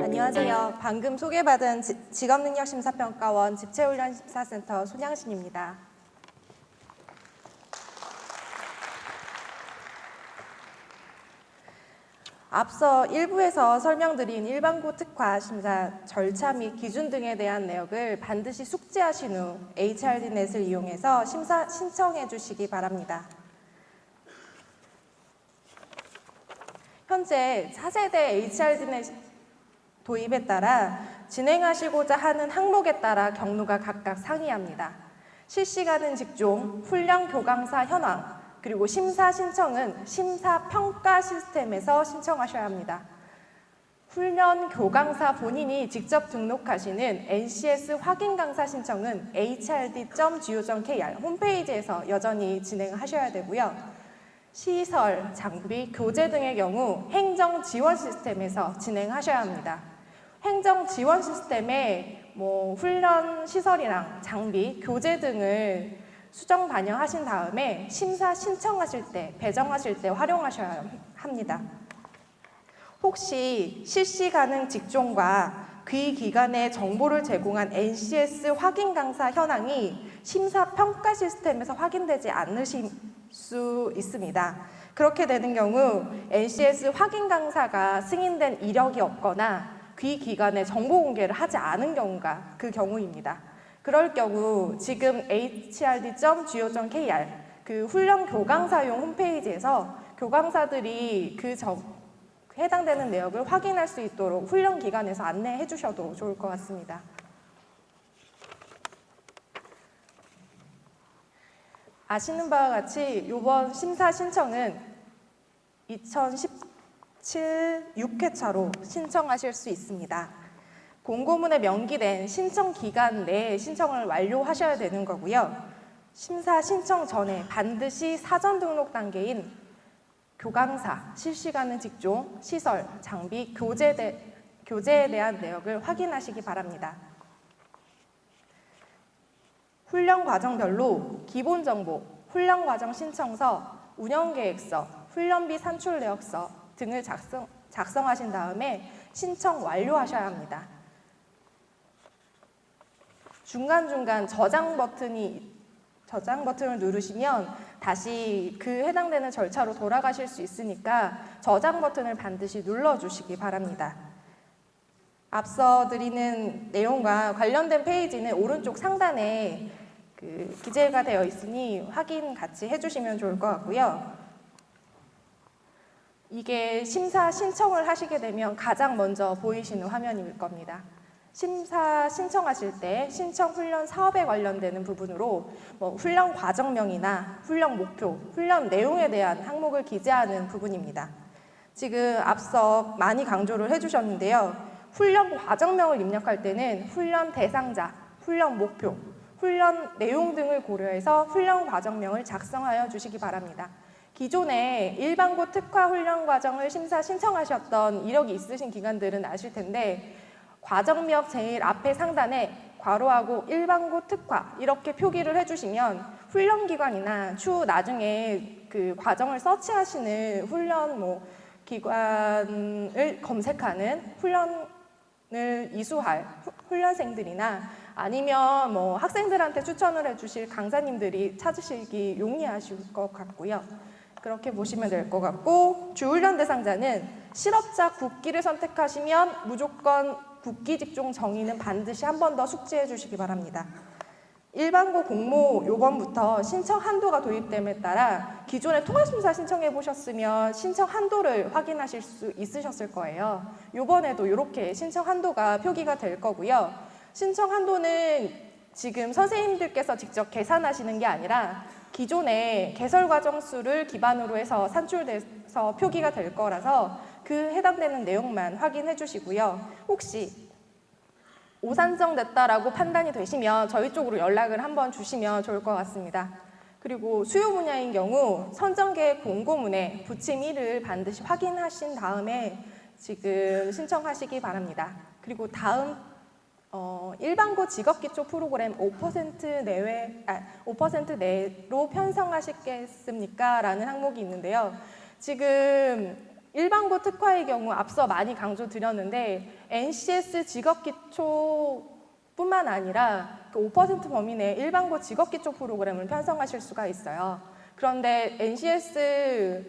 안녕하세요. 방금 소개받은 직업능력심사평가원 집체훈련심사센터 손양신입니다. 앞서 1부에서 설명드린 일반고 특화 심사 절차 및 기준 등에 대한 내역을 반드시 숙지하신 후 HRD넷을 이용해서 심사 신청해 주시기 바랍니다. 현재 4세대 HRD넷 도입에 따라 진행하시고자 하는 항목에 따라 경로가 각각 상이합니다. 실시가는 직종, 훈련 교강사 현황, 그리고 심사 신청은 심사평가 시스템에서 신청하셔야 합니다. 훈련 교강사 본인이 직접 등록하시는 NCS 확인 강사 신청은 hrd.go.kr 홈페이지에서 여전히 진행하셔야 되고요. 시설, 장비, 교재 등의 경우 행정 지원 시스템에서 진행하셔야 합니다. 행정 지원 시스템에 훈련 시설이랑 장비, 교재 등을 수정 반영하신 다음에 심사 신청하실 때, 배정하실 때 활용하셔야 합니다. 혹시 실시 가능 직종과 그 기간의 정보를 제공한 NCS 확인 강사 현황이 심사 평가 시스템에서 확인되지 않으실 수 있습니다. 그렇게 되는 경우 NCS 확인 강사가 승인된 이력이 없거나 그 기간에 정보 공개를 하지 않은 경우가 그 경우입니다. 그럴 경우 지금 hrd.go.kr 그 훈련 교강사용 홈페이지에서 교강사들이 해당되는 내역을 확인할 수 있도록 훈련 기관에서 안내해 주셔도 좋을 것 같습니다. 아시는 바와 같이 이번 심사 신청은 2017 6회차로 신청하실 수 있습니다. 공고문에 명기된 신청 기간 내에 신청을 완료하셔야 되는 거고요. 심사 신청 전에 반드시 사전 등록 단계인 교강사, 실시가능 직종, 시설, 장비, 교재에 대한 내역을 확인하시기 바랍니다. 훈련 과정별로 기본 정보, 훈련 과정 신청서, 운영 계획서, 훈련비 산출 내역서 등을 작성하신 다음에 신청 완료하셔야 합니다. 중간중간 저장 버튼을 누르시면 다시 그 해당되는 절차로 돌아가실 수 있으니까 저장 버튼을 반드시 눌러주시기 바랍니다. 앞서 드리는 내용과 관련된 페이지는 오른쪽 상단에 기재가 되어 있으니 확인 같이 해주시면 좋을 것 같고요. 이게 심사 신청을 하시게 되면 가장 먼저 보이시는 화면일 겁니다. 심사 신청하실 때 신청 훈련 사업에 관련되는 부분으로 훈련 과정명이나 훈련 목표, 훈련 내용에 대한 항목을 기재하는 부분입니다. 지금 앞서 많이 강조를 해주셨는데요. 훈련 과정명을 입력할 때는 훈련 대상자, 훈련 목표, 훈련 내용 등을 고려해서 훈련 과정명을 작성하여 주시기 바랍니다. 기존에 일반고 특화 훈련 과정을 심사 신청하셨던 이력이 있으신 기관들은 아실 텐데 과정명 제일 앞에 상단에 괄호하고 일반고 특화 이렇게 표기를 해주시면 훈련기관이나 추후 나중에 그 과정을 서치하시는 훈련 기관을 검색하는 훈련을 이수할 훈련생들이나 아니면 학생들한테 추천을 해주실 강사님들이 찾으시기 용이하실 것 같고요. 그렇게 보시면 될 것 같고 주훈련 대상자는 실업자 국기를 선택하시면 무조건 국기 직종 정의는 반드시 한 번 더 숙지해 주시기 바랍니다. 일반고 공모 요번부터 신청 한도가 도입됨에 따라 기존에 통합심사 신청해 보셨으면 신청 한도를 확인하실 수 있으셨을 거예요. 요번에도 이렇게 신청 한도가 표기가 될 거고요. 신청 한도는 지금 선생님들께서 직접 계산하시는 게 아니라 기존의 개설 과정 수를 기반으로 해서 산출돼서 표기가 될 거라서 그 해당되는 내용만 확인해 주시고요. 혹시 오산정됐다라고 판단이 되시면 저희 쪽으로 연락을 한번 주시면 좋을 것 같습니다. 그리고 수요 분야인 경우 선정계획 공고문에 부침1을 반드시 확인하신 다음에 지금 신청하시기 바랍니다. 그리고 다음 일반고 직업기초 프로그램 5% 내외, 5% 내로 편성하시겠습니까? 라는 항목이 있는데요. 지금 일반고 특화의 경우 앞서 많이 강조드렸는데 NCS 직업기초뿐만 아니라 그 5% 범위 내 일반고 직업기초 프로그램을 편성하실 수가 있어요. 그런데 NCS가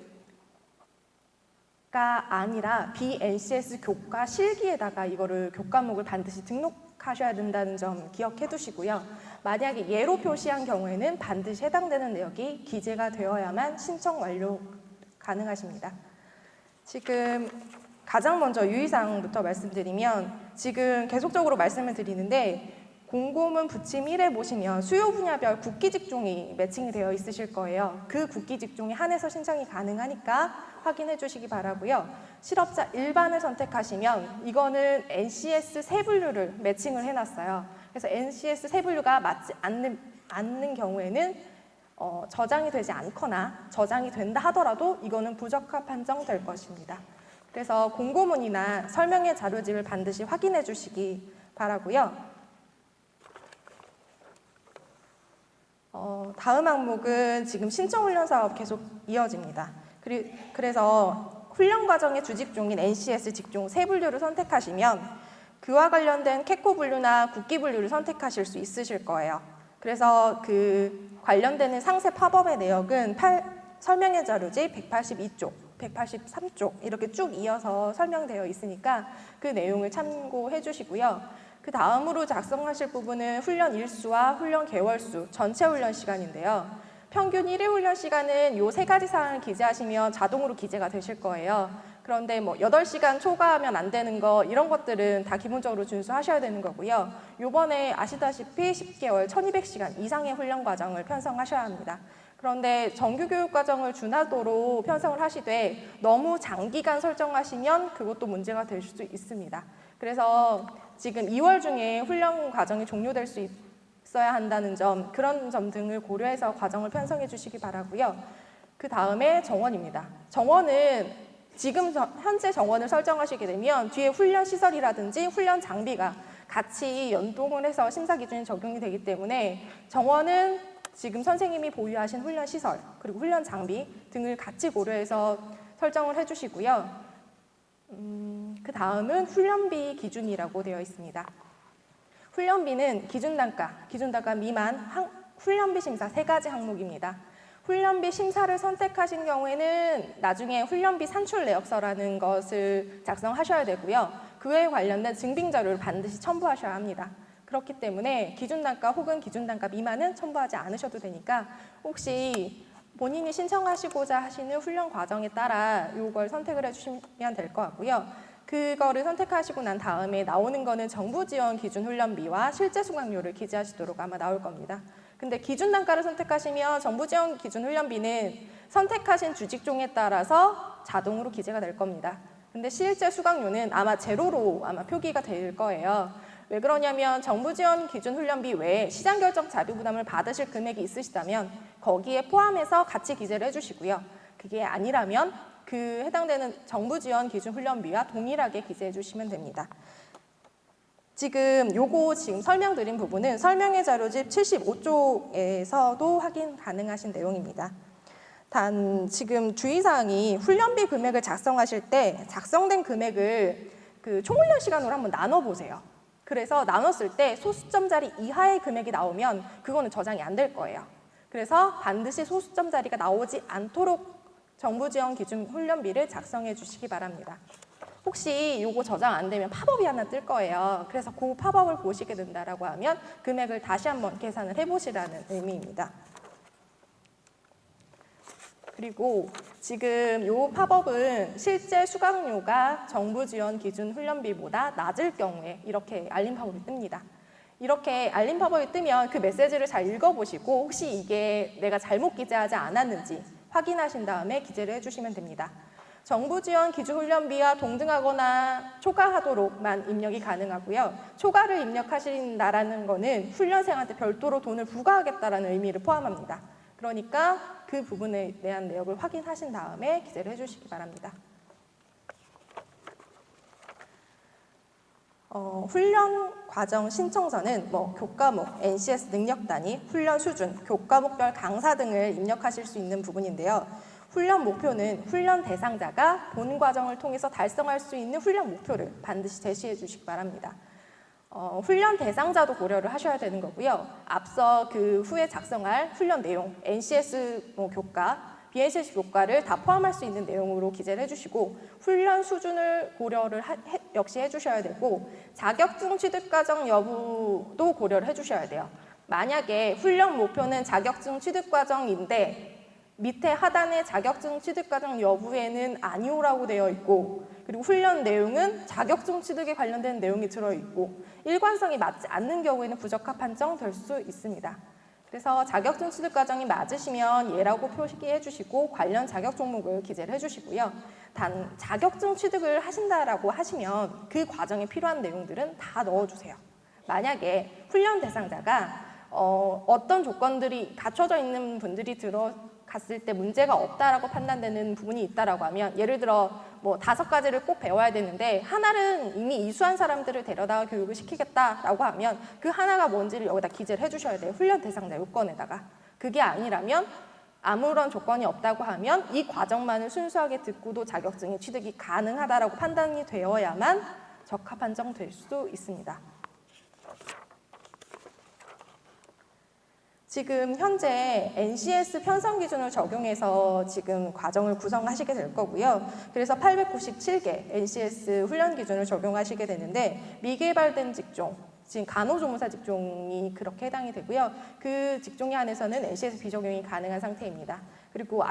아니라 BNCS 교과 실기에다가 이거를 교과목을 반드시 등록하셔야 된다는 점 기억해 두시고요. 만약에 예로 표시한 경우에는 반드시 해당되는 내역이 기재가 되어야만 신청 완료 가능하십니다. 지금 가장 먼저 유의사항부터 말씀드리면 지금 계속적으로 말씀을 드리는데 공고문 부침 1에 보시면 수요 분야별 국기 직종이 매칭이 되어 있으실 거예요. 그 국기 직종에 한해서 신청이 가능하니까 확인해 주시기 바라고요. 실업자 일반을 선택하시면 이거는 NCS 세 분류를 매칭을 해놨어요. 그래서 NCS 세 분류가 맞지 않는 경우에는 저장이 되지 않거나 저장이 된다 하더라도 이거는 부적합 판정될 것입니다. 그래서 공고문이나 설명의 자료집을 반드시 확인해 주시기 바라고요. 다음 항목은 지금 신청훈련 사업 계속 이어집니다. 그래서 훈련 과정의 주직종인 NCS 직종 세 분류를 선택하시면 그와 관련된 캐코 분류나 국기 분류를 선택하실 수 있으실 거예요. 그래서 그 관련되는 상세 팝업의 내역은 설명의 자료집 182쪽, 183쪽 이렇게 쭉 이어서 설명되어 있으니까 그 내용을 참고해 주시고요. 그 다음으로 작성하실 부분은 훈련 일수와 훈련 개월수, 전체 훈련 시간인데요. 평균 1회 훈련 시간은 이 세 가지 사항을 기재하시면 자동으로 기재가 되실 거예요. 그런데 뭐 8시간 초과하면 안 되는 거 이런 것들은 다 기본적으로 준수하셔야 되는 거고요. 요번에 아시다시피 10개월 1200시간 이상의 훈련 과정을 편성하셔야 합니다. 그런데 정규교육 과정을 준하도로 편성을 하시되 너무 장기간 설정하시면 그것도 문제가 될 수 있습니다. 그래서 지금 2월 중에 훈련 과정이 종료될 수 있어야 한다는 점, 그런 점 등을 고려해서 과정을 편성해 주시기 바라고요. 그 다음에 정원입니다. 정원은 지금 현재 정원을 설정하시게 되면 뒤에 훈련 시설이라든지 훈련 장비가 같이 연동을 해서 심사 기준이 적용이 되기 때문에 정원은 지금 선생님이 보유하신 훈련 시설 그리고 훈련 장비 등을 같이 고려해서 설정을 해주시고요. 그 다음은 훈련비 기준이라고 되어 있습니다. 훈련비는 기준단가 미만 훈련비 심사 3가지 항목입니다. 훈련비 심사를 선택하신 경우에는 나중에 훈련비 산출 내역서라는 것을 작성하셔야 되고요. 그에 관련된 증빙 자료를 반드시 첨부하셔야 합니다. 그렇기 때문에 기준단가 혹은 기준단가 미만은 첨부하지 않으셔도 되니까 혹시 본인이 신청하시고자 하시는 훈련 과정에 따라 이걸 선택을 해주시면 될 것 같고요. 그거를 선택하시고 난 다음에 나오는 거는 정부 지원 기준 훈련비와 실제 수강료를 기재하시도록 아마 나올 겁니다. 근데 기준 단가를 선택하시면 정부 지원 기준 훈련비는 선택하신 주직종에 따라서 자동으로 기재가 될 겁니다. 근데 실제 수강료는 아마 제로로 아마 표기가 될 거예요. 왜 그러냐면 정부 지원 기준 훈련비 외에 시장 결정 자비 부담을 받으실 금액이 있으시다면 거기에 포함해서 같이 기재를 해주시고요. 그게 아니라면 그 해당되는 정부 지원 기준 훈련비와 동일하게 기재해 주시면 됩니다. 지금 설명드린 부분은 설명의 자료집 75쪽에서도 확인 가능하신 내용입니다. 단 지금 주의사항이 훈련비 금액을 작성하실 때 작성된 금액을 그 총훈련 시간으로 한번 나눠보세요. 그래서 나눴을 때 소수점짜리 이하의 금액이 나오면 그거는 저장이 안 될 거예요. 그래서 반드시 소수점짜리가 나오지 않도록 정부 지원 기준 훈련비를 작성해 주시기 바랍니다. 혹시 이거 저장 안 되면 팝업이 하나 뜰 거예요. 그래서 그 팝업을 보시게 된다라고 하면 금액을 다시 한번 계산을 해보시라는 의미입니다. 그리고 지금 이 팝업은 실제 수강료가 정부 지원 기준 훈련비보다 낮을 경우에 이렇게 알림 팝업이 뜹니다. 이렇게 알림 팝업이 뜨면 그 메시지를 잘 읽어보시고 혹시 이게 내가 잘못 기재하지 않았는지 확인하신 다음에 기재를 해주시면 됩니다. 정부 지원 기준 훈련비와 동등하거나 초과하도록만 입력이 가능하고요. 초과를 입력하신다라는 거는 훈련생한테 별도로 돈을 부과하겠다라는 의미를 포함합니다. 그러니까 그 부분에 대한 내역을 확인하신 다음에 기재를 해주시기 바랍니다. 훈련 과정 신청서는 교과목, NCS 능력 단위, 훈련 수준, 교과목별 강사 등을 입력하실 수 있는 부분인데요. 훈련 목표는 훈련 대상자가 본 과정을 통해서 달성할 수 있는 훈련 목표를 반드시 제시해 주시기 바랍니다. 훈련 대상자도 고려를 하셔야 되는 거고요. 앞서 그 후에 작성할 훈련 내용, NCS 교과, BNCS 교과를 다 포함할 수 있는 내용으로 기재를 해주시고 훈련 수준을 고려를 역시 해주셔야 되고 자격증 취득 과정 여부도 고려를 해주셔야 돼요. 만약에 훈련 목표는 자격증 취득 과정인데 밑에 하단에 자격증 취득 과정 여부에는 아니오라고 되어 있고 그리고 훈련 내용은 자격증 취득에 관련된 내용이 들어있고 일관성이 맞지 않는 경우에는 부적합 판정될 수 있습니다. 그래서 자격증 취득 과정이 맞으시면 예라고 표시해 주시고 관련 자격 종목을 기재를 해주시고요. 단 자격증 취득을 하신다라고 하시면 그 과정에 필요한 내용들은 다 넣어주세요. 만약에 훈련 대상자가 어떤 조건들이 갖춰져 있는 분들이 들어갔을 때 문제가 없다라고 판단되는 부분이 있다라고 하면 예를 들어 5가지를 꼭 배워야 되는데 하나는 이미 이수한 사람들을 데려다 교육을 시키겠다라고 하면 그 하나가 뭔지를 여기다 기재를 해주셔야 돼요. 훈련 대상자 요건에다가. 그게 아니라면 아무런 조건이 없다고 하면 이 과정만을 순수하게 듣고도 자격증의 취득이 가능하다라고 판단이 되어야만 적합 판정될 수 있습니다. 지금 현재 NCS 편성 기준을 적용해서 지금 과정을 구성하시게 될 거고요. 그래서 897개 NCS 훈련 기준을 적용하시게 되는데 미개발된 직종, 지금 간호조무사 직종이 그렇게 해당이 되고요. 그 직종에 한해서는 NCS 비적용이 가능한 상태입니다. 그리고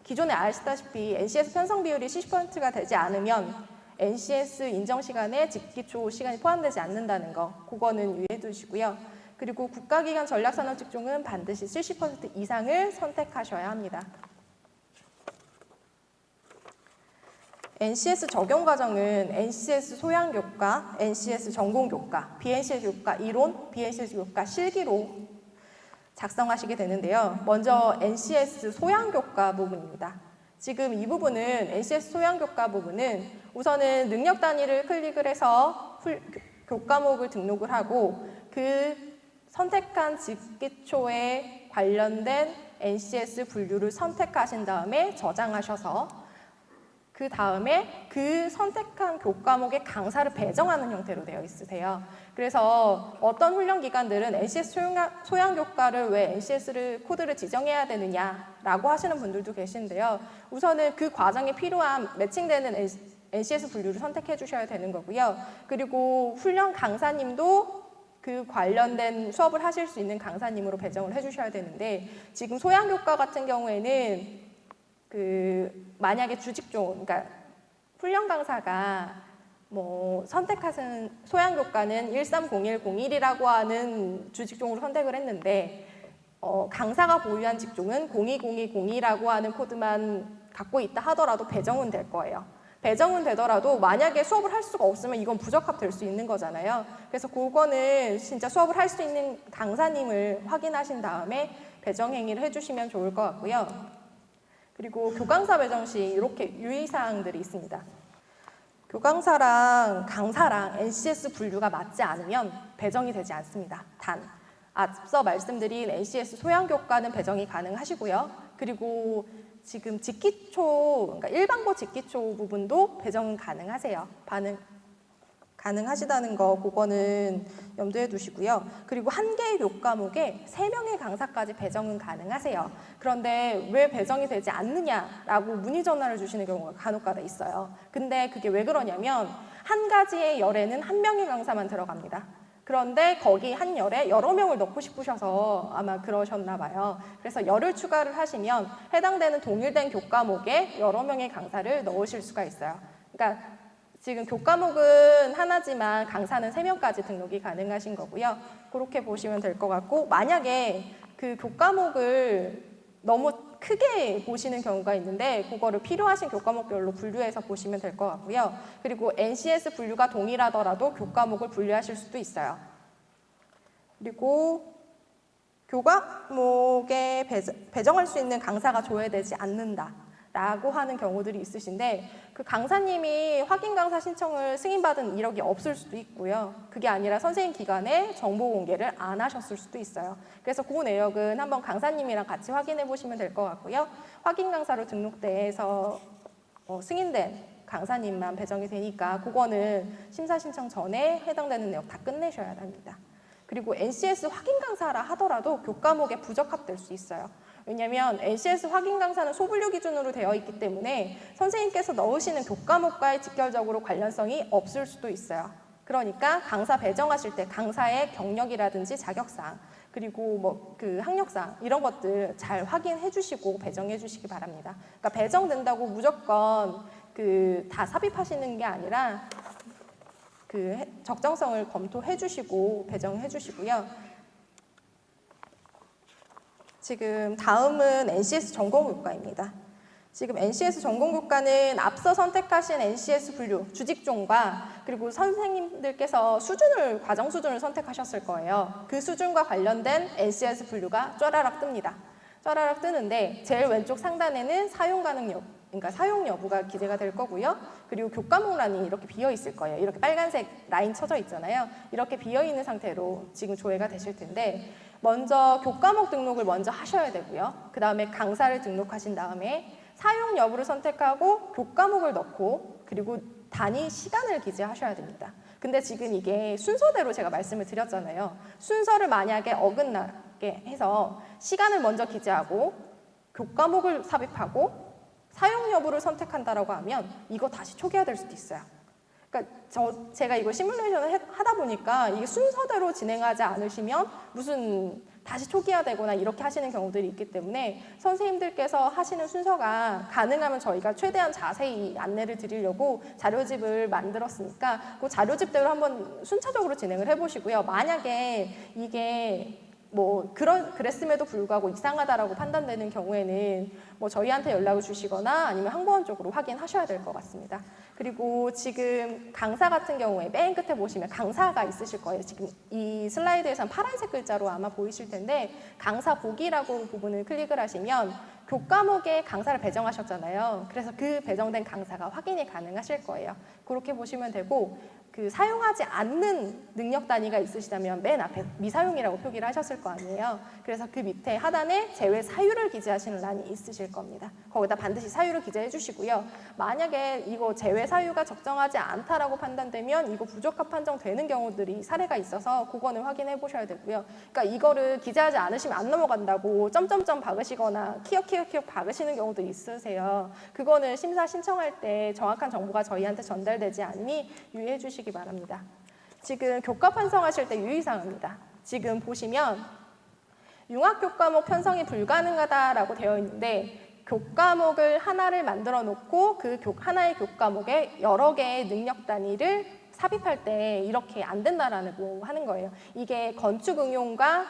기존에 아시다시피 NCS 편성 비율이 70%가 되지 않으면 NCS 인정 시간에 직기초 시간이 포함되지 않는다는 거, 그거는 유의해 두시고요. 그리고 국가기관 전략산업 직종은 반드시 70% 이상을 선택하셔야 합니다. NCS 적용 과정은 NCS 소양교과, NCS 전공교과, BNCS 교과 이론, BNCS 교과 실기로 작성하시게 되는데요. 먼저 NCS 소양교과 부분입니다. 지금 이 부분은 NCS 소양교과 부분은 우선은 능력 단위를 클릭을 해서 교과목을 등록을 하고 그 선택한 직기초에 관련된 NCS 분류를 선택하신 다음에 저장하셔서 그 다음에 그 선택한 교과목의 강사를 배정하는 형태로 되어 있으세요. 그래서 어떤 훈련 기관들은 NCS 소양 교과를 왜 NCS를 코드를 지정해야 되느냐라고 하시는 분들도 계신데요. 우선은 그 과정에 필요한 매칭되는 NCS 분류를 선택해 주셔야 되는 거고요. 그리고 훈련 강사님도 그 관련된 수업을 하실 수 있는 강사님으로 배정을 해주셔야 되는데 지금 소양교과 같은 경우에는 만약에 주직종, 그러니까 훈련 강사가 선택하신 소양교과는 130101이라고 하는 주직종으로 선택을 했는데 강사가 보유한 직종은 020202라고 하는 코드만 갖고 있다 하더라도 배정은 될 거예요. 배정은 되더라도 만약에 수업을 할 수가 없으면 이건 부적합 될 수 있는 거잖아요. 그래서 그거는 진짜 수업을 할 수 있는 강사님을 확인하신 다음에 배정 행위를 해주시면 좋을 것 같고요. 그리고 교강사 배정 시 이렇게 유의사항들이 있습니다. 교강사랑 강사랑 NCS 분류가 맞지 않으면 배정이 되지 않습니다. 단, 앞서 말씀드린 NCS 소양교과는 배정이 가능하시고요. 그리고 지금 직기초, 그러니까 일반고 직기초 부분도 배정은 가능하세요. 가능하시다는 거, 그거는 염두에 두시고요. 그리고 한 개의 교과목에 3명의 강사까지 배정은 가능하세요. 그런데 왜 배정이 되지 않느냐라고 문의 전화를 주시는 경우가 간혹가다 있어요. 근데 그게 왜 그러냐면 한 가지의 열에는 1명의 강사만 들어갑니다. 그런데 거기 한 열에 여러 명을 넣고 싶으셔서 아마 그러셨나 봐요. 그래서 열을 추가를 하시면 해당되는 동일된 교과목에 여러 명의 강사를 넣으실 수가 있어요. 그러니까 지금 교과목은 하나지만 강사는 3명까지 등록이 가능하신 거고요. 그렇게 보시면 될 것 같고 만약에 그 교과목을 너무 크게 보시는 경우가 있는데 그거를 필요하신 교과목별로 분류해서 보시면 될 것 같고요. 그리고 NCS 분류가 동일하더라도 교과목을 분류하실 수도 있어요. 그리고 교과목에 배정할 수 있는 강사가 조회되지 않는다 라고 하는 경우들이 있으신데 그 강사님이 확인 강사 신청을 승인받은 이력이 없을 수도 있고요. 그게 아니라 선생님 기관에 정보 공개를 안 하셨을 수도 있어요. 그래서 그 내역은 한번 강사님이랑 같이 확인해 보시면 될 것 같고요. 확인 강사로 등록돼서 승인된 강사님만 배정이 되니까 그거는 심사 신청 전에 해당되는 내역 다 끝내셔야 합니다. 그리고 NCS 확인 강사라 하더라도 교과목에 부적합될 수 있어요. 왜냐하면 NCS 확인 강사는 소분류 기준으로 되어 있기 때문에 선생님께서 넣으시는 교과목과의 직결적으로 관련성이 없을 수도 있어요. 그러니까 강사 배정하실 때 강사의 경력이라든지 자격사항 그리고 뭐 그 학력사항 이런 것들 잘 확인해 주시고 배정해 주시기 바랍니다. 그러니까 배정된다고 무조건 다 삽입하시는 게 아니라 적정성을 검토해 주시고 배정해 주시고요. 지금 다음은 NCS 전공교과입니다. 지금 NCS 전공교과는 앞서 선택하신 NCS 분류, 주직종과 그리고 선생님들께서 과정 수준을 선택하셨을 거예요. 그 수준과 관련된 NCS 분류가 쫘라락 뜹니다. 쫘라락 뜨는데 제일 왼쪽 상단에는 사용 가능 여부, 그러니까 사용 여부가 기재가 될 거고요. 그리고 교과목란이 이렇게 비어 있을 거예요. 이렇게 빨간색 라인 쳐져 있잖아요. 이렇게 비어 있는 상태로 지금 조회가 되실 텐데 먼저 교과목 등록을 먼저 하셔야 되고요. 그 다음에 강사를 등록하신 다음에 사용 여부를 선택하고 교과목을 넣고 그리고 단위 시간을 기재하셔야 됩니다. 근데 지금 이게 순서대로 제가 말씀을 드렸잖아요. 순서를 만약에 어긋나게 해서 시간을 먼저 기재하고 교과목을 삽입하고 사용 여부를 선택한다라고 하면 이거 다시 초기화될 수도 있어요. 그러니까 제가 이거 시뮬레이션을 하다 보니까 이게 순서대로 진행하지 않으시면 무슨 다시 초기화되거나 이렇게 하시는 경우들이 있기 때문에 선생님들께서 하시는 순서가 가능하면 저희가 최대한 자세히 안내를 드리려고 자료집을 만들었으니까 그 자료집대로 한번 순차적으로 진행을 해보시고요. 만약에 이게 그랬음에도 불구하고 이상하다라고 판단되는 경우에는 저희한테 연락을 주시거나 아니면 항보원 쪽으로 확인하셔야 될 것 같습니다. 그리고 지금 강사 같은 경우에 맨 끝에 보시면 강사가 있으실 거예요. 지금 이 슬라이드에서는 파란색 글자로 아마 보이실 텐데 강사 보기라고 부분을 클릭을 하시면 교과목에 강사를 배정하셨잖아요. 그래서 그 배정된 강사가 확인이 가능하실 거예요. 그렇게 보시면 되고 사용하지 않는 능력 단위가 있으시다면 맨 앞에 미사용이라고 표기를 하셨을 거 아니에요. 그래서 그 밑에 하단에 제외 사유를 기재하시는 란이 있으실 겁니다. 거기다 반드시 사유를 기재해 주시고요. 만약에 이거 제외 사유가 적정하지 않다라고 판단되면 이거 부적합 판정되는 경우들이 사례가 있어서 그거는 확인해 보셔야 되고요. 그러니까 이거를 기재하지 않으시면 안 넘어간다고 점점점 박으시거나 키역 박으시는 경우들이 있으세요. 그거는 심사 신청할 때 정확한 정보가 저희한테 전달되지 않으니 유의해 주시기 바랍니다. 지금 교과 편성하실 때 유의사항입니다. 지금 보시면 융합교과목 편성이 불가능하다라고 되어 있는데 교과목을 하나를 만들어 놓고 그 하나의 교과목에 여러 개의 능력 단위를 삽입할 때 이렇게 안 된다라고 하는 거예요. 이게 건축 응용과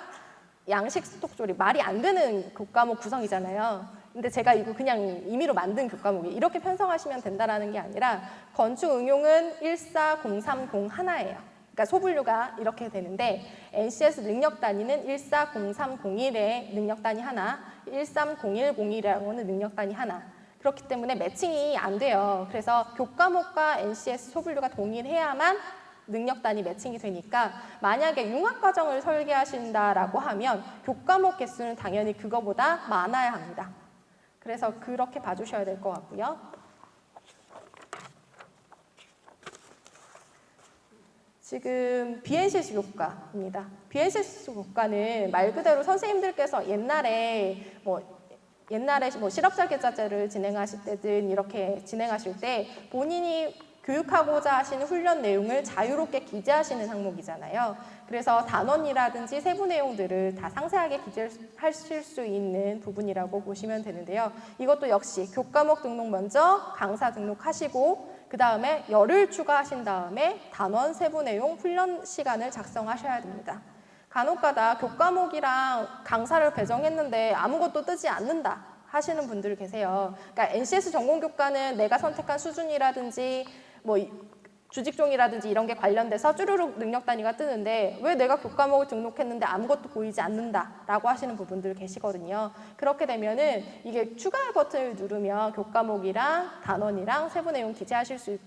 양식 스톡 조립 말이 안 되는 교과목 구성이잖아요. 근데 제가 이거 그냥 임의로 만든 교과목이 이렇게 편성하시면 된다라는 게 아니라 건축 응용은 14030 하나예요. 그러니까 소분류가 이렇게 되는데 NCS 능력 단위는 1403001의 능력 단위 하나, 13010이라고는 능력 단위 하나. 그렇기 때문에 매칭이 안 돼요. 그래서 교과목과 NCS 소분류가 동일해야만 능력 단위 매칭이 되니까 만약에 융합 과정을 설계하신다라고 하면 교과목 개수는 당연히 그거보다 많아야 합니다. 그래서 그렇게 봐주셔야 될 것 같고요. 지금 BNCC 교과입니다. BNCC 교과는 말 그대로 선생님들께서 옛날에 실업자 계좌제를 진행하실 때든 이렇게 진행하실 때 본인이 교육하고자 하시는 훈련 내용을 자유롭게 기재하시는 항목이잖아요. 그래서 단원이라든지 세부 내용들을 다 상세하게 기재하실 수 있는 부분이라고 보시면 되는데요. 이것도 역시 교과목 등록 먼저 강사 등록하시고 그 다음에 열을 추가하신 다음에 단원 세부 내용 훈련 시간을 작성하셔야 됩니다. 간혹가다 교과목이랑 강사를 배정했는데 아무것도 뜨지 않는다 하시는 분들 계세요. 그러니까 NCS 전공교과는 내가 선택한 수준이라든지 주직종이라든지 이런 게 관련돼서 쭈루룩 능력 단위가 뜨는데 왜 내가 교과목을 등록했는데 아무것도 보이지 않는다라고 하시는 분들 계시거든요. 그렇게 되면은 이게 추가 버튼을 누르면 교과목이랑 단원이랑 세부 내용 기재하실 수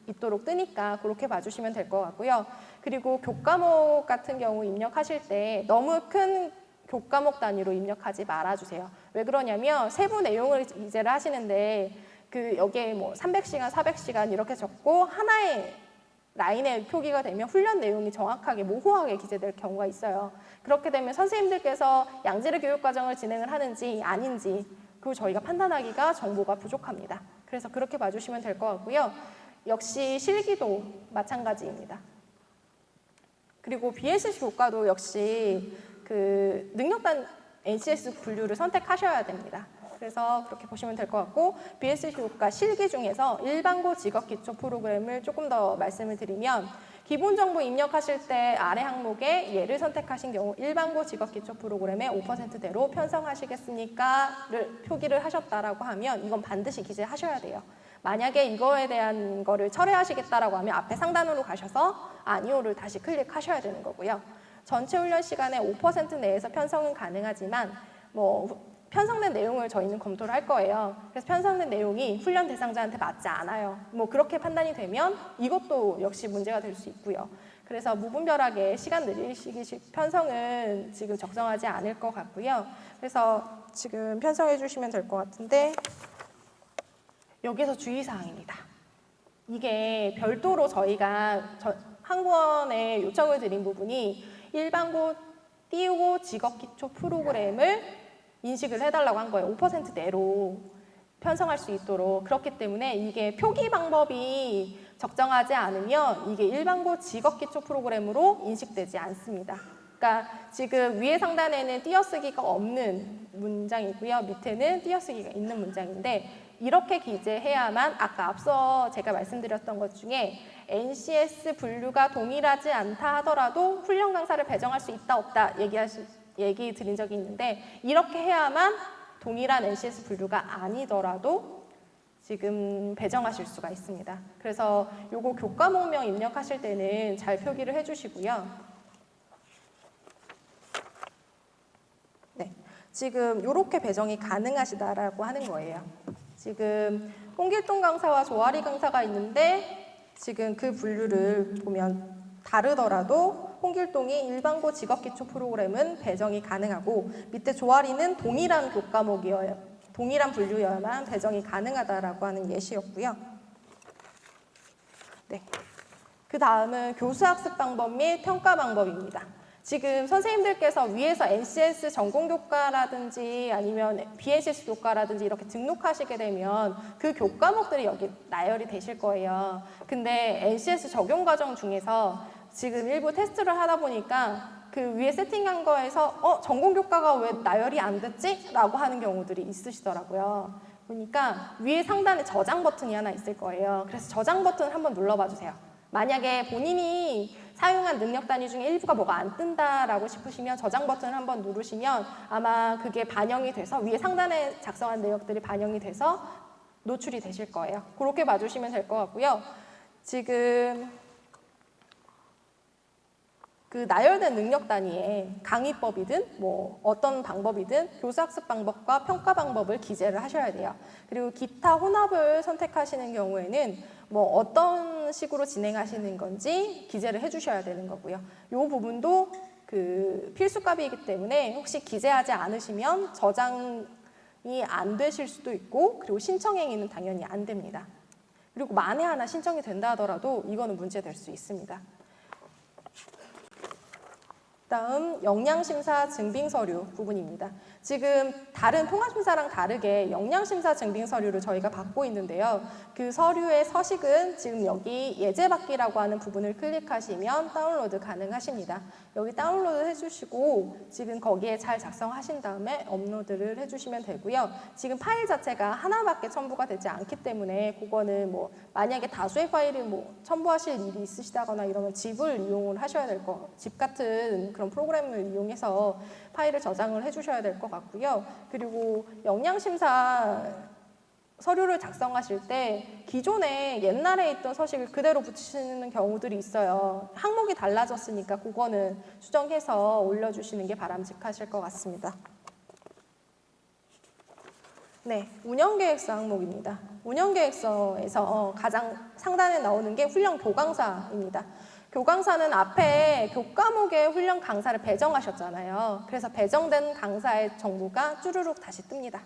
있도록 뜨니까 그렇게 봐주시면 될 것 같고요. 그리고 교과목 같은 경우 입력하실 때 너무 큰 교과목 단위로 입력하지 말아주세요. 왜 그러냐면 세부 내용을 기재를 하시는데 여기에 뭐 300시간, 400시간 이렇게 적고 하나의 라인에 표기가 되면 훈련 내용이 정확하게 모호하게 기재될 경우가 있어요. 그렇게 되면 선생님들께서 양질의 교육 과정을 진행을 하는지 아닌지 그리고 저희가 판단하기가 정보가 부족합니다. 그래서 그렇게 봐주시면 될 것 같고요. 역시 실기도 마찬가지입니다. 그리고 BSC 교과도 역시 능력단 NCS 분류를 선택하셔야 됩니다. 그래서 그렇게 보시면 될 것 같고 BSC 교과 실기 중에서 일반고 직업 기초 프로그램을 조금 더 말씀을 드리면 기본 정보 입력하실 때 아래 항목에 예를 선택하신 경우 일반고 직업 기초 프로그램의 5%대로 편성하시겠습니까를 표기를 하셨다라고 하면 이건 반드시 기재하셔야 돼요. 만약에 이거에 대한 거를 철회하시겠다라고 하면 앞에 상단으로 가셔서 아니오를 다시 클릭하셔야 되는 거고요. 전체 훈련 시간의 5% 내에서 편성은 가능하지만 편성된 내용을 저희는 검토를 할 거예요. 그래서 편성된 내용이 훈련 대상자한테 맞지 않아요. 그렇게 판단이 되면 이것도 역시 문제가 될 수 있고요. 그래서 무분별하게 시간 늘리시기 편성은 지금 적정하지 않을 것 같고요. 그래서 지금 편성해 주시면 될 것 같은데 여기서 주의사항입니다. 이게 별도로 저희가 항공원에 요청을 드린 부분이 일반고 띄우고 직업기초 프로그램을 인식을 해달라고 한 거예요. 5%내로 편성할 수 있도록. 그렇기 때문에 이게 표기 방법이 적정하지 않으면 이게 일반고 직업기초 프로그램으로 인식되지 않습니다. 그러니까 지금 위에 상단에는 띄어쓰기가 없는 문장이고요. 밑에는 띄어쓰기가 있는 문장인데 이렇게 기재해야만 아까 앞서 제가 말씀드렸던 것 중에 NCS 분류가 동일하지 않다 하더라도 훈련 강사를 배정할 수 있다 없다 얘기 드린 적이 있는데 이렇게 해야만 동일한 NCS 분류가 아니더라도 지금 배정하실 수가 있습니다. 그래서 요거 교과목명 입력하실 때는 잘 표기를 해주시고요. 네, 지금 이렇게 배정이 가능하시다라고 하는 거예요. 지금 홍길동 강사와 조아리 강사가 있는데 지금 그 분류를 보면 다르더라도 홍길동이 일반고 직업기초 프로그램은 배정이 가능하고 밑에 조아리는 동일한 동일한 분류여야만 배정이 가능하다라고 하는 예시였고요. 네, 그 다음은 교수학습 방법 및 평가 방법입니다. 지금 선생님들께서 위에서 NCS 전공교과라든지 아니면 BNCS 교과라든지 이렇게 등록하시게 되면 그 교과목들이 여기 나열이 되실 거예요. 근데 NCS 적용 과정 중에서 지금 일부 테스트를 하다 보니까 그 위에 세팅한 거에서 전공교과가 왜 나열이 안 됐지? 라고 하는 경우들이 있으시더라고요. 보니까 위에 상단에 저장 버튼이 하나 있을 거예요. 그래서 저장 버튼을 한번 눌러봐 주세요. 만약에 본인이 사용한 능력 단위 중에 일부가 뭐가 안 뜬다라고 싶으시면 저장 버튼을 한번 누르시면 아마 그게 반영이 돼서 위에 상단에 작성한 내역들이 반영이 돼서 노출이 되실 거예요. 그렇게 봐주시면 될 것 같고요. 지금 그 나열된 능력 단위에 강의법이든 어떤 방법이든 교수학습 방법과 평가 방법을 기재를 하셔야 돼요. 그리고 기타 혼합을 선택하시는 경우에는 어떤 식으로 진행하시는 건지 기재를 해주셔야 되는 거고요. 이 부분도 그 필수값이기 때문에 혹시 기재하지 않으시면 저장이 안 되실 수도 있고 그리고 신청행위는 당연히 안 됩니다. 그리고 만에 하나 신청이 된다 하더라도 이거는 문제될 수 있습니다. 다음 역량심사 증빙서류 부분입니다. 지금 다른 통합심사랑 다르게 역량심사 증빙서류를 저희가 받고 있는데요. 그 서류의 서식은 지금 여기 예제받기라고 하는 부분을 클릭하시면 다운로드 가능하십니다. 여기 다운로드 해주시고 지금 거기에 잘 작성하신 다음에 업로드를 해주시면 되고요. 지금 파일 자체가 하나밖에 첨부가 되지 않기 때문에 그거는 만약에 다수의 파일을 첨부하실 일이 있으시다거나 이러면 짚을 이용을 하셔야 될 거, 짚 같은 그런 프로그램을 이용해서 파일을 저장을 해주셔야 될 것 같고요. 그리고 역량심사 서류를 작성하실 때 기존에 옛날에 있던 서식을 그대로 붙이시는 경우들이 있어요. 항목이 달라졌으니까 그거는 수정해서 올려주시는 게 바람직하실 것 같습니다. 네, 운영계획서 항목입니다. 운영계획서에서 가장 상단에 나오는 게 훈련 교강사입니다. 교강사는 앞에 교과목에 훈련 강사를 배정하셨잖아요. 그래서 배정된 강사의 정보가 쭈루룩 다시 뜹니다.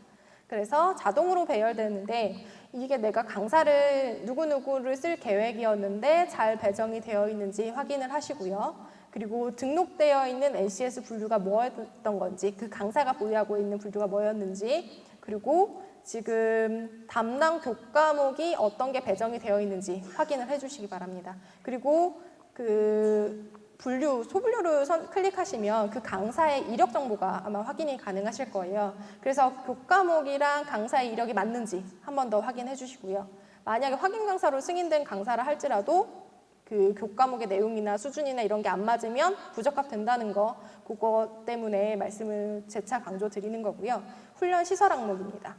그래서 자동으로 배열되는데 이게 내가 강사를 누구누구를 쓸 계획이었는데 잘 배정이 되어 있는지 확인을 하시고요. 그리고 등록되어 있는 NCS 분류가 뭐였던 건지, 그 강사가 보유하고 있는 분류가 뭐였는지, 그리고 지금 담당 교과목이 어떤 게 배정이 되어 있는지 확인을 해주시기 바랍니다. 그리고 그 분류, 소분류를 클릭하시면 그 강사의 이력 정보가 아마 확인이 가능하실 거예요. 그래서 교과목이랑 강사의 이력이 맞는지 한 번 더 확인해 주시고요. 만약에 확인 강사로 승인된 강사라 할지라도 그 교과목의 내용이나 수준이나 이런 게 안 맞으면 부적합 된다는 거, 그거 때문에 말씀을 재차 강조 드리는 거고요. 훈련 시설 항목입니다.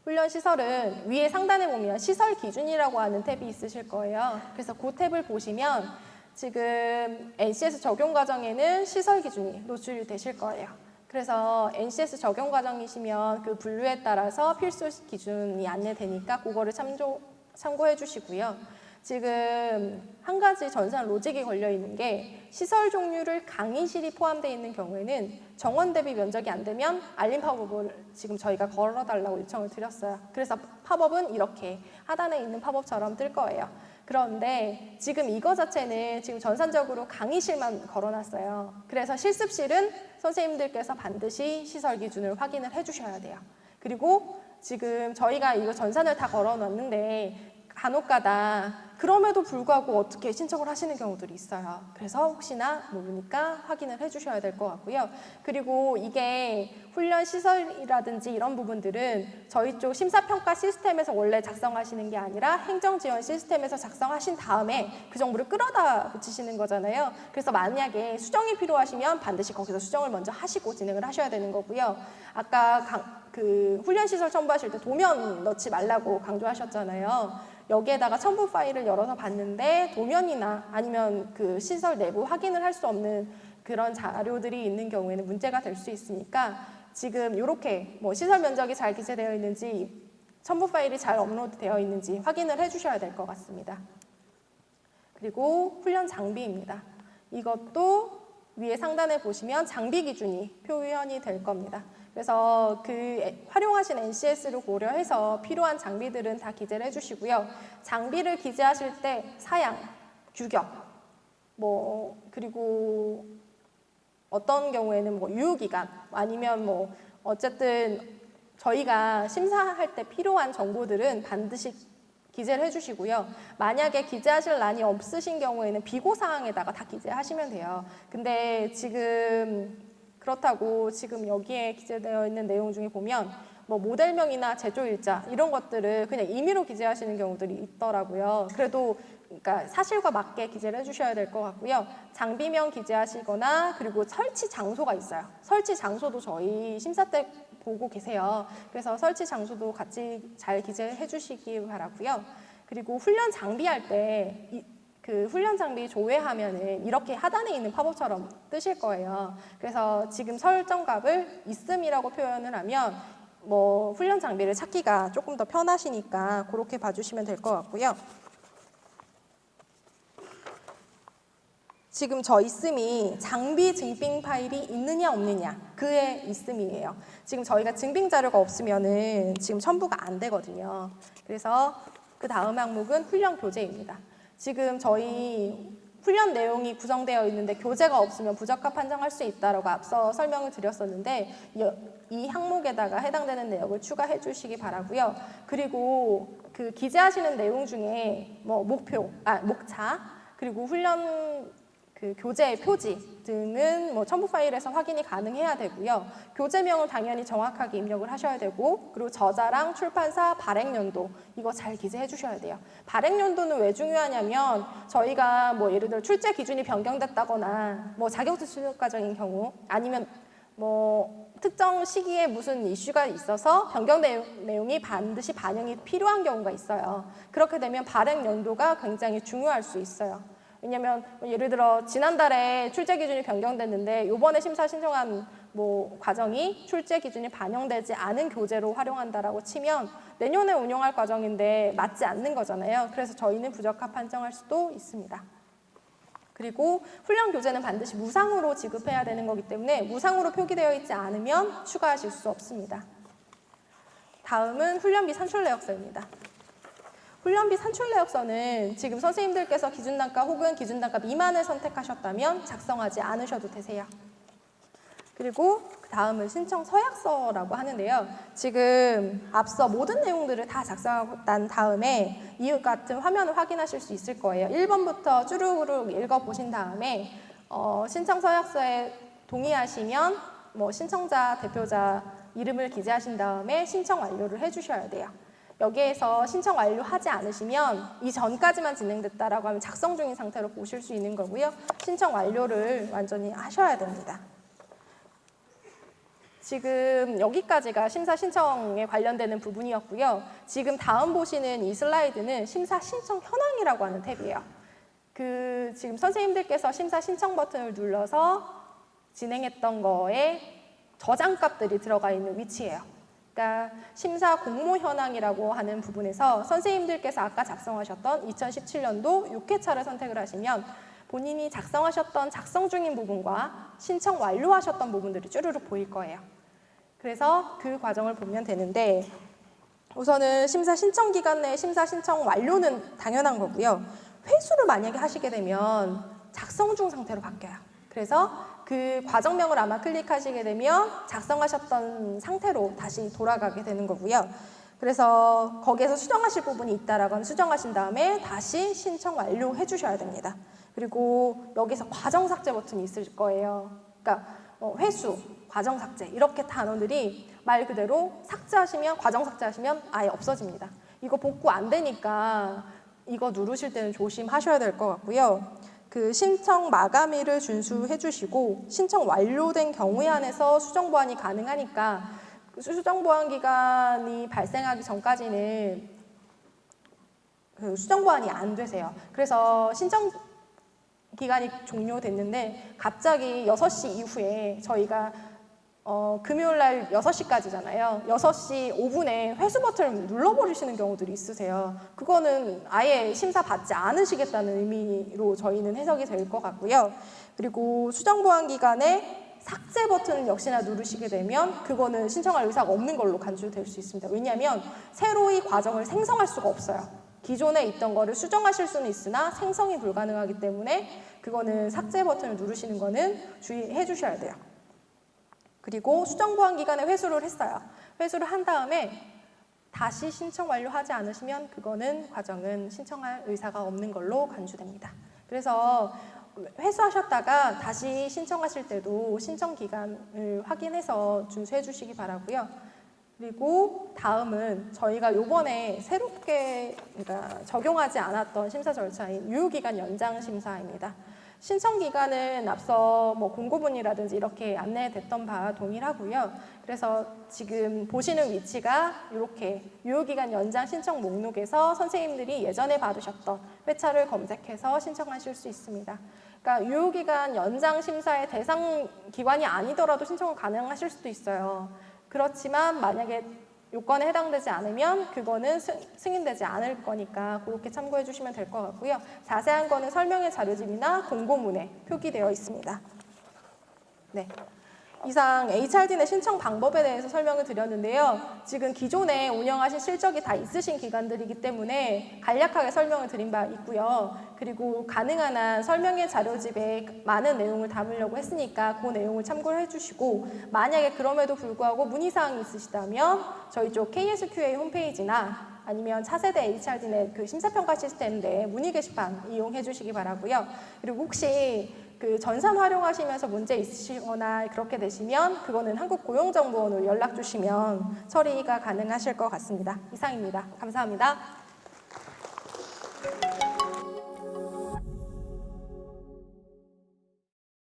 훈련 시설은 위에 상단에 보면 시설 기준이라고 하는 탭이 있으실 거예요. 그래서 그 탭을 보시면 지금 NCS 적용 과정에는 시설 기준이 노출이 되실 거예요. 그래서 NCS 적용 과정이시면 그 분류에 따라서 필수 기준이 안내되니까 그거를 참고해 주시고요. 지금 한 가지 전산 로직이 걸려 있는 게 시설 종류를 강의실이 포함되어 있는 경우에는 정원 대비 면적이 안 되면 알림 팝업을 지금 저희가 걸어달라고 요청을 드렸어요. 그래서 팝업은 이렇게 하단에 있는 팝업처럼 뜰 거예요. 그런데 지금 이거 자체는 지금 전산적으로 강의실만 걸어놨어요. 그래서 실습실은 선생님들께서 반드시 시설 기준을 확인을 해주셔야 돼요. 그리고 지금 저희가 이거 전산을 다 걸어놨는데 간혹가다 그럼에도 불구하고 어떻게 신청을 하시는 경우들이 있어요. 그래서 혹시나 모르니까 확인을 해주셔야 될 것 같고요. 그리고 이게 훈련 시설이라든지 이런 부분들은 저희 쪽 심사평가 시스템에서 원래 작성하시는 게 아니라 행정지원 시스템에서 작성하신 다음에 그 정보를 끌어다 붙이시는 거잖아요. 그래서 만약에 수정이 필요하시면 반드시 거기서 수정을 먼저 하시고 진행을 하셔야 되는 거고요. 아까 그 훈련 시설 첨부하실 때 도면 넣지 말라고 강조하셨잖아요. 여기에다가 첨부 파일을 열어서 봤는데 도면이나 아니면 그 시설 내부 확인을 할 수 없는 그런 자료들이 있는 경우에는 문제가 될 수 있으니까 지금 이렇게 뭐 시설 면적이 잘 기재되어 있는지 첨부 파일이 잘 업로드되어 있는지 확인을 해주셔야 될 것 같습니다. 그리고 훈련 장비입니다. 이것도 위에 상단에 보시면 장비 기준이 표현이 될 겁니다. 그래서 그 활용하신 NCS를 고려해서 필요한 장비들은 다 기재를 해주시고요. 장비를 기재하실 때 사양, 규격, 그리고 어떤 경우에는 유효기간 아니면 어쨌든 저희가 심사할 때 필요한 정보들은 반드시 기재를 해주시고요. 만약에 기재하실 난이 없으신 경우에는 비고사항에다가 다 기재하시면 돼요. 근데 지금 그렇다고 지금 여기에 기재되어 있는 내용 중에 보면 모델명이나 제조일자 이런 것들을 그냥 임의로 기재하시는 경우들이 있더라고요. 그래도 그러니까 사실과 맞게 기재를 해주셔야 될 것 같고요. 장비명 기재하시거나 그리고 설치 장소가 있어요. 설치 장소도 저희 심사 때 보고 계세요. 그래서 설치 장소도 같이 잘 기재해 주시기 바라고요. 그리고 훈련 장비할 때 그 훈련 장비 조회하면은 이렇게 하단에 있는 팝업처럼 뜨실 거예요. 그래서 지금 설정값을 있음이라고 표현을 하면 훈련 장비를 찾기가 조금 더 편하시니까 그렇게 봐주시면 될 것 같고요. 지금 저 있음이 장비 증빙 파일이 있느냐 없느냐 그의 있음이에요. 지금 저희가 증빙 자료가 없으면은 지금 첨부가 안 되거든요. 그래서 그 다음 항목은 훈련 교재입니다. 지금 저희 훈련 내용이 구성되어 있는데 교재가 없으면 부적합 판정할 수 있다라고 앞서 설명을 드렸었는데 이 항목에다가 해당되는 내용을 추가해 주시기 바라고요. 그리고 그 기재하시는 내용 중에 목차 그리고 훈련 그 교재 표지 등은 첨부 파일에서 확인이 가능해야 되고요. 교재명은 당연히 정확하게 입력을 하셔야 되고 그리고 저자랑 출판사 발행 연도 이거 잘 기재해 주셔야 돼요. 발행 연도는 왜 중요하냐면 저희가 예를 들어 출제 기준이 변경됐다거나 자격증 취득 과정인 경우 아니면 특정 시기에 무슨 이슈가 있어서 변경 내용이 반드시 반영이 필요한 경우가 있어요. 그렇게 되면 발행 연도가 굉장히 중요할 수 있어요. 왜냐하면 예를 들어 지난달에 출제 기준이 변경됐는데 이번에 심사 신청한 과정이 출제 기준이 반영되지 않은 교재로 활용한다라고 치면 내년에 운영할 과정인데 맞지 않는 거잖아요. 그래서 저희는 부적합 판정할 수도 있습니다. 그리고 훈련 교재는 반드시 무상으로 지급해야 되는 거기 때문에 무상으로 표기되어 있지 않으면 추가하실 수 없습니다. 다음은 훈련비 산출 내역서입니다. 훈련비 산출 내역서는 지금 선생님들께서 기준단가 혹은 기준단가 미만을 선택하셨다면 작성하지 않으셔도 되세요. 그리고 다음은 신청 서약서라고 하는데요. 지금 앞서 모든 내용들을 다 작성하고 난 다음에 이웃 같은 화면을 확인하실 수 있을 거예요. 1번부터 쭈루룩 읽어보신 다음에 신청 서약서에 동의하시면 신청자, 대표자 이름을 기재하신 다음에 신청 완료를 해주셔야 돼요. 여기에서 신청 완료하지 않으시면 이전까지만 진행됐다라고 하면 작성 중인 상태로 보실 수 있는 거고요. 신청 완료를 완전히 하셔야 됩니다. 지금 여기까지가 심사 신청에 관련되는 부분이었고요. 지금 다음 보시는 이 슬라이드는 심사 신청 현황이라고 하는 탭이에요. 지금 선생님들께서 심사 신청 버튼을 눌러서 진행했던 거에 저장값들이 들어가 있는 위치예요. 그러니까 심사 공모 현황이라고 하는 부분에서 선생님들께서 아까 작성하셨던 2017년도 6회차를 선택을 하시면 본인이 작성하셨던 작성 중인 부분과 신청 완료하셨던 부분들이 쭈루룩 보일 거예요. 그래서 그 과정을 보면 되는데 우선은 심사 신청 기간 내에 심사 신청 완료는 당연한 거고요. 회수를 만약에 하시게 되면 작성 중 상태로 바뀌어요. 그래서 그 과정명을 아마 클릭하시게 되면 작성하셨던 상태로 다시 돌아가게 되는 거고요. 그래서 거기에서 수정하실 부분이 있다라고 하면 수정하신 다음에 다시 신청 완료해 주셔야 됩니다. 그리고 여기서 과정 삭제 버튼이 있을 거예요. 그러니까 회수, 과정 삭제 이렇게 단어들이 말 그대로 삭제하시면 과정 삭제하시면 아예 없어집니다. 이거 복구 안 되니까 이거 누르실 때는 조심하셔야 될 것 같고요. 그 신청 마감일을 준수해 주시고 신청 완료된 경우에 한해서 수정 보완이 가능하니까 수정 보완 기간이 발생하기 전까지는 그 수정 보완이 안 되세요. 그래서 신청 기간이 종료됐는데 갑자기 6시 이후에 저희가 금요일 날 6시까지잖아요. 6시 5분에 회수 버튼을 눌러버리시는 경우들이 있으세요. 그거는 아예 심사 받지 않으시겠다는 의미로 저희는 해석이 될 것 같고요. 그리고 수정 보완 기간에 삭제 버튼을 역시나 누르시게 되면 그거는 신청할 의사가 없는 걸로 간주될 수 있습니다. 왜냐하면 새로이 과정을 생성할 수가 없어요. 기존에 있던 거를 수정하실 수는 있으나 생성이 불가능하기 때문에 그거는 삭제 버튼을 누르시는 거는 주의해 주셔야 돼요. 그리고 수정 보완 기간에 회수를 했어요. 회수를 한 다음에 다시 신청 완료하지 않으시면 그거는 과정은 신청할 의사가 없는 걸로 간주됩니다. 그래서 회수하셨다가 다시 신청하실 때도 신청 기간을 확인해서 준수해 주시기 바라고요. 그리고 다음은 저희가 요번에 새롭게 적용하지 않았던 심사 절차인 유효기간 연장 심사입니다. 신청 기간은 앞서 공고문이라든지 이렇게 안내됐던 바와 동일하고요. 그래서 지금 보시는 위치가 이렇게 유효기간 연장 신청 목록에서 선생님들이 예전에 받으셨던 회차를 검색해서 신청하실 수 있습니다. 그러니까 유효기간 연장 심사의 대상 기관이 아니더라도 신청은 가능하실 수도 있어요. 그렇지만 만약에 요건에 해당되지 않으면 그거는 승인되지 않을 거니까 그렇게 참고해 주시면 될 것 같고요. 자세한 거는 설명의 자료집이나 공고문에 표기되어 있습니다. 네. 이상 HRD 내 신청 방법에 대해서 설명을 드렸는데요. 지금 기존에 운영하신 실적이 다 있으신 기관들이기 때문에 간략하게 설명을 드린 바 있고요. 그리고 가능한 한 설명의 자료집에 많은 내용을 담으려고 했으니까 그 내용을 참고를 해주시고 만약에 그럼에도 불구하고 문의사항이 있으시다면 저희 쪽 KSQA 홈페이지나 아니면 차세대 HRD넷 그 심사평가 시스템 내 문의 게시판 이용해 주시기 바라고요. 그리고 혹시 그 전산 활용하시면서 문제 있으시거나 그렇게 되시면 그거는 한국고용정보원으로 연락 주시면 처리가 가능하실 것 같습니다. 이상입니다. 감사합니다.